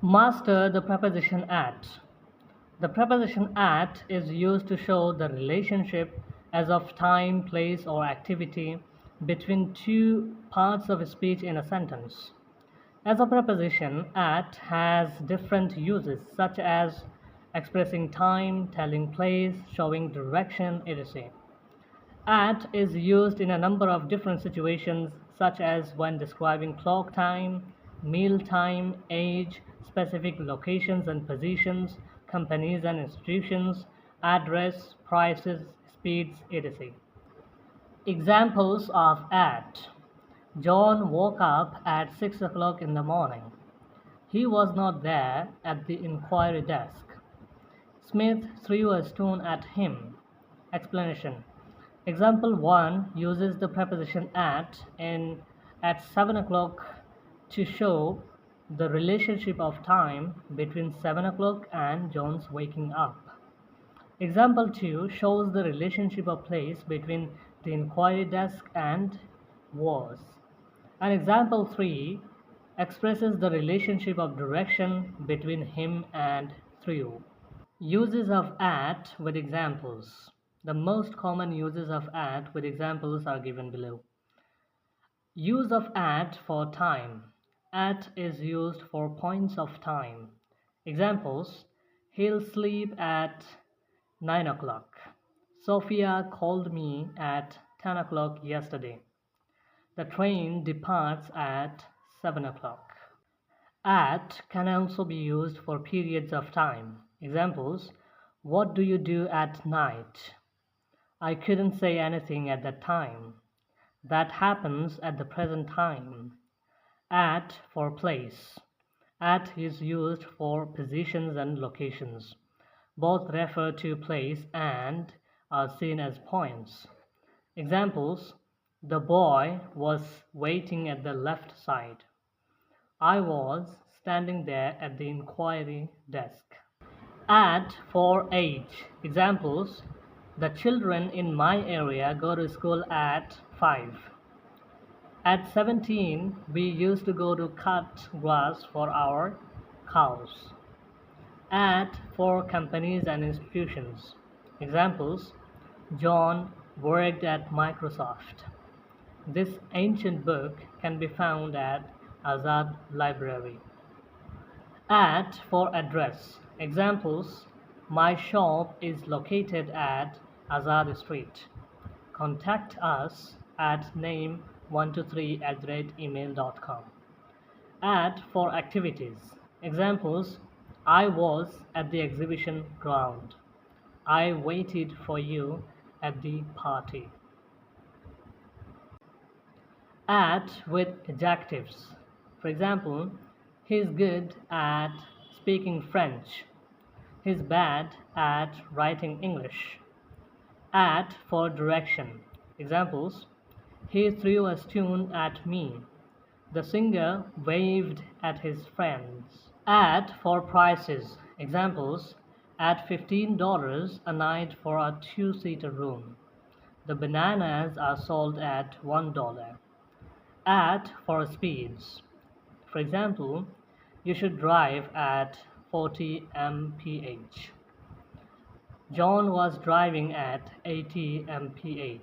Master the preposition at. The preposition at is used to show the relationship as of time, place, or activity between two parts of a speech in a sentence. As a preposition, at has different uses such as expressing time, telling place, showing direction, etc. At is used in a number of different situations, such as when describing clock time, meal time, age, specific locations and positions, companies and institutions, address, prices, speeds, etc. Examples of at. John woke up at 6 o'clock in the morning. He was not there at the inquiry desk. Smith threw a stone at him. Explanation. Example 1 uses the preposition at in at 7 o'clock to show the relationship of time between 7 o'clock and John's waking up. Example 2 shows the relationship of place between the inquiry desk and was. And example 3 expresses the relationship of direction between him and through. Uses of at with examples. The most common uses of at with examples are given below. Use of at for time. At is used for points of time. Examples: he'll sleep at 9 o'clock. Sophia called me at 10 o'clock yesterday. The train departs at 7 o'clock. At can also be used for periods of time. Examples: what do you do at night? I couldn't say anything at that time. That happens at the present time. At for place. At is used for positions and locations. Both refer to place and are seen as points. Examples: the boy was waiting at the left side. I was standing there at the inquiry desk. At for age. Examples: the children in my area go to school at 5. At 17, we used to go to cut grass for our cows. At for companies and institutions. Examples: John worked at Microsoft. This ancient book can be found at Azad Library. At for address. Examples: my shop is located at Azad Street. Contact us at name123@email.com. At for activities. Examples: I was at the exhibition ground. I waited for you at the party. At with adjectives. For example, he's good at speaking French. He's bad at writing English. At for direction. Examples: he threw a stone at me. The singer waved at his friends. At for prices. Examples: at $15 a night for a two-seater room. The bananas are sold at $1. At for speeds. For example, you should drive at 40 mph. John was driving at 80 mph.